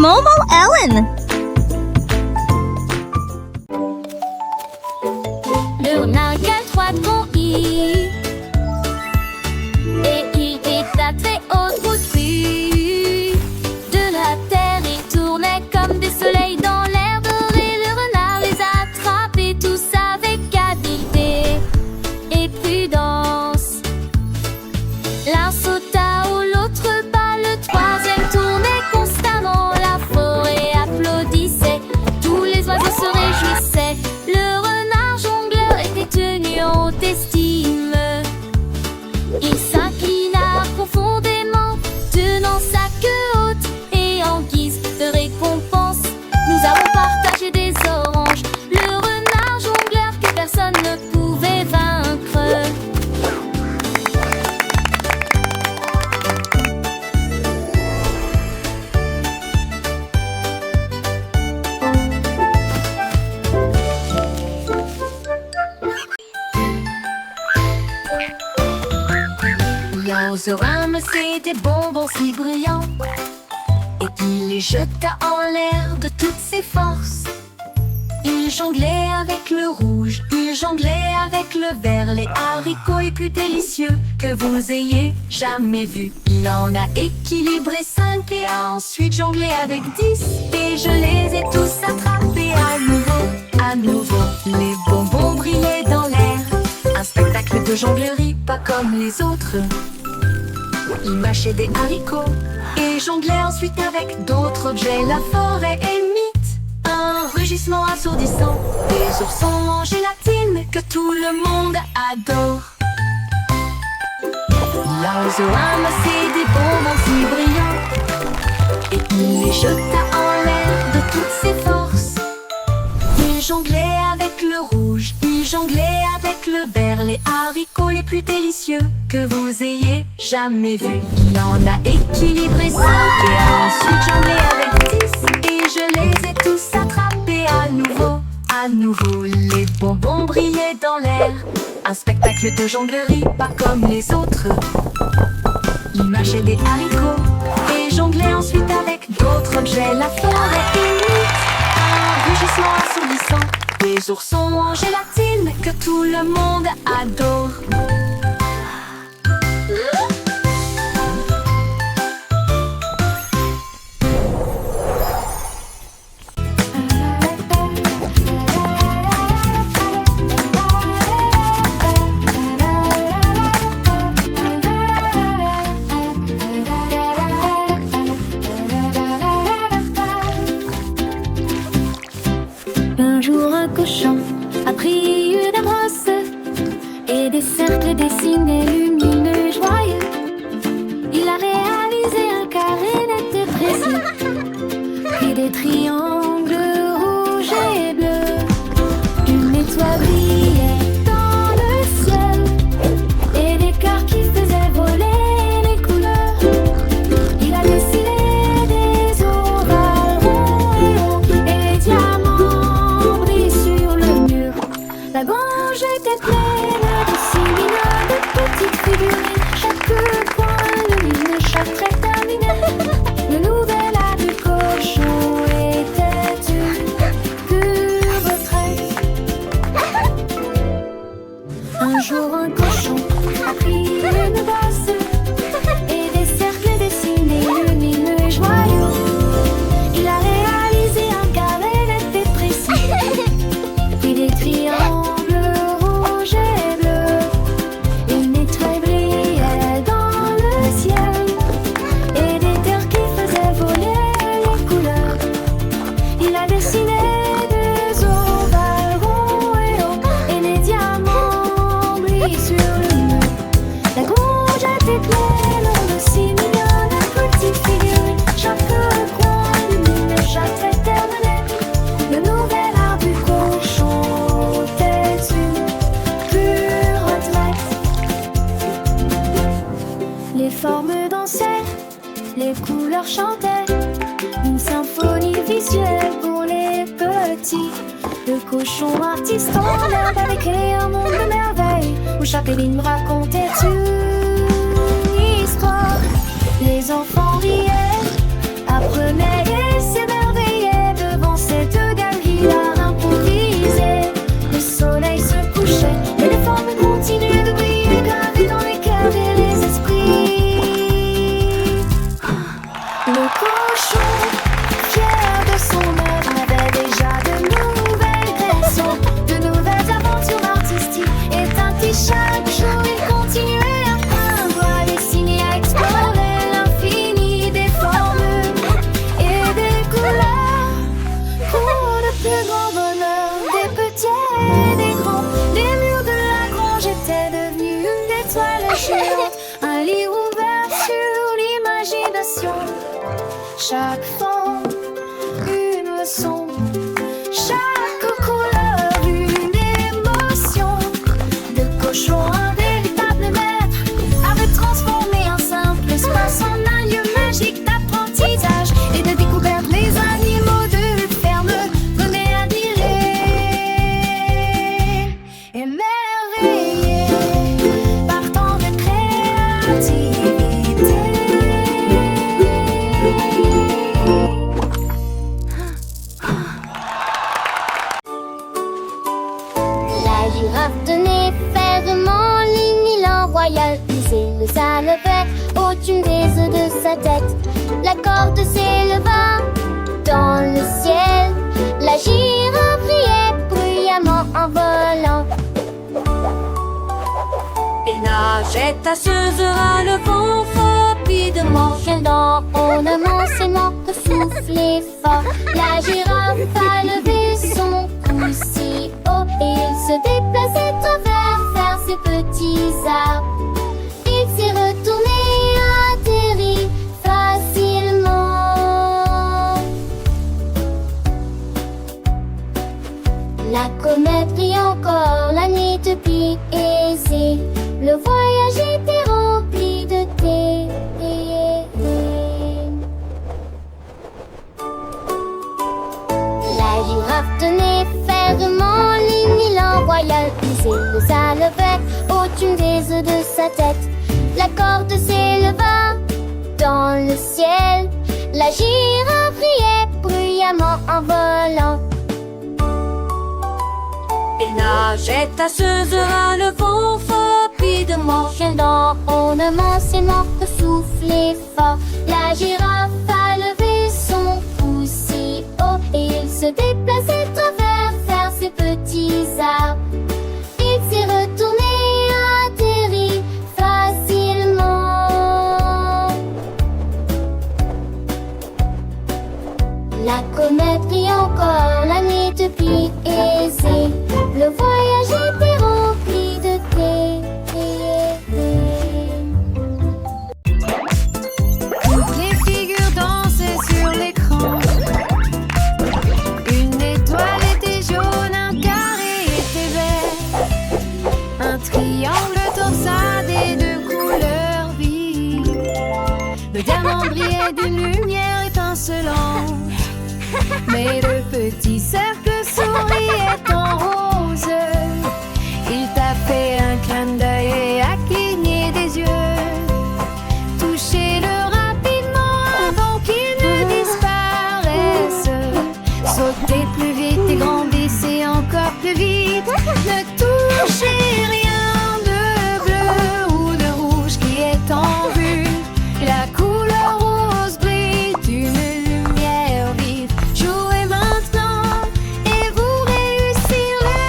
Momo Ellen. Le renard a trois grands i et il est à très haute hauteur de la terre. Il tournait comme des soleils dans l'air doré. Le renard les a attrapés tous avec habileté et prudence. L'un sauta où l'autre bas, le troisième tournait constamment. La forêt applaudissait, tous les oiseaux se réjouissaient. Le renard jongleur était tenu en haute estime. Il s'inclina profondément, tenant sa queue haute, et en guise de récompense, nous avons partagé des oranges. Le renard jongleur que personne ne pouvait vaincre. L'oiseau ramassait des bonbons si brillants et il les jeta en l'air de toutes ses forces. Il jonglait avec le rouge, il jonglait avec le vert, les haricots les plus délicieux que vous ayez jamais vus. Il en a équilibré 5 et a ensuite jonglé avec 10, et je les ai tous attrapés à nouveau, à nouveau. Les bonbons brillaient dans l'air, un spectacle de jonglerie pas comme les autres. Il mâchait des haricots et jonglait ensuite avec d'autres objets. La forêt imite un rugissement assourdissant, des oursons en gélatine que tout le monde adore. L'oiseau ramassait des bonbons si brillants et il les jeta en l'air de toutes ses forces. Il jonglait avec le rouge, il jonglait avec le vert, les haricots les plus délicieux que vous ayez jamais vus. Il en a équilibré 5 et a ensuite jonglé avec 10, et je les ai tous attrapés à nouveau, à nouveau. Les bonbons brillaient dans l'air, un spectacle de jonglerie pas comme les autres. Il mâchait des haricots et jonglait ensuite avec d'autres objets. La forêt imite un rugissement assourdissant, des oursons en gélatine que tout le monde adore. Un jour un cochon a pris une brosse et des cercles dessinés lumineux joyeux. Il a réalisé un carré net et précis, puis des triangles rouges et bleus. Une étoile brillait dans le ciel et des cœurs qui faisaient voler les couleurs. Il a dessiné des ovales ronds et hauts et des diamants. La grange était pleine de si mignonnes de petites figurines. Chaque coin lumineux, chaque trait terminé. Le nouvel art du cochon était une pure retraite. Un jour un cochon a pris une bosse et des cercles dessinés lumineux et joyeux. Il a réalisé un carré net et précis, puis des triangles. Les formes dansaient, les couleurs chantaient, une symphonie visuelle pour les petits. Le cochon artiste en herbe avait créé un monde de merveilles où chaque ligne racontait une histoire. Les enfants riaient, apprenaient et chaque fond, une leçon. Chaque couleur, une émotion. De cochon, un véritable maître avait transformé un simple espace en un lieu magique d'apprentissage et de découverte. Les animaux de ferme venaient admirer, émerveillés par tant de créativité. La girafe tenait fermement l'unilan royal. Puis le ça levait au-dessus des œufs de sa tête. La corde s'éleva dans le ciel. La girafe riait bruyamment en volant. Et nageait tasseuse à le vent rapidement. Dans ornement, ses manques soufflaient fort. La girafe a levé son cou si haut et il se déplaçait vers ses petits arbres. Il s'est retourné, atterri facilement. La comète brille encore, la nuit depuis aisée. Le voyage était rempli de thé. La girafe tenait fermement l'unilan royal. Puis le ça levait au-dessus des œufs de sa tête. La corde s'éleva dans le ciel. La girafe riait bruyamment en volant. Et nageait tasseuse à le vent rapidement. Dans ornement, ses manques soufflaient fort. La girafe a levé son cou si haut et il se déplaçait vers ses petits arbres. Il s'est retourné, atterri facilement. La comète brille encore, la nuit depuis aisée. Le voyage était rempli de thé. Toutes les figures dansaient sur l'écran. Une étoile était jaune, un carré était vert. Un triangle torsadé de couleurs vives. Le diamant brillait d'une lumière étincelante. Mais le petit cercle souriait en rose. Il tapait un clin d'œil et a cligné des yeux. Touchez-le rapidement avant qu'il ne disparaisse. Sautez plus vite et grandissez encore plus vite. Ne touchez rien de bleu ou de rouge qui est en vue. La couleur rose brille d'une lumière vive. Jouez maintenant et vous réussirez.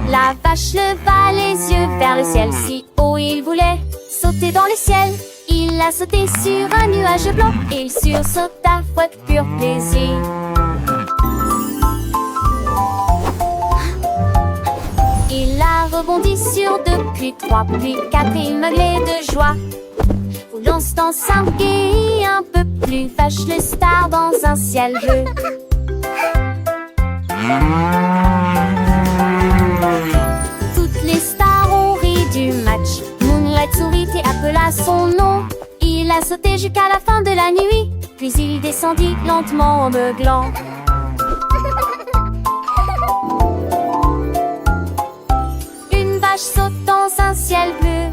La vache leva les yeux vers le ciel, si haut il voulait sauter dans le ciel. Il a sauté sur un nuage blanc et il sursauta avec pur plaisir. Il a rebondi sur 2, puis 3, puis 4, il meuglait de joie, voulant se s'enguer un peu plus vache le star dans un ciel bleu. Toutes les stars ont ri du match. Moonlight sourit et appela son nom. Il a sauté jusqu'à la fin de la nuit, puis il descendit lentement en beuglant. Une vache saute dans un ciel bleu.